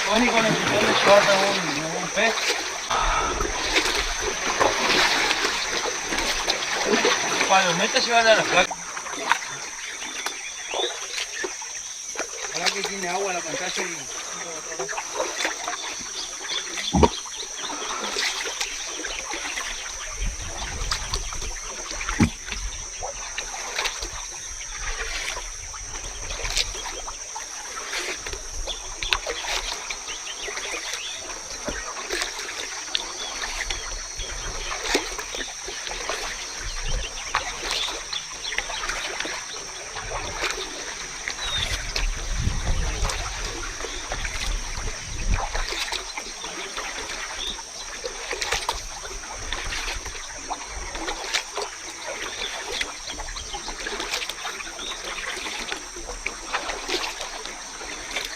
Tony con el pitón de short un pez. Cuando metas se van a la placa. Ahora que tiene agua la pantalla y...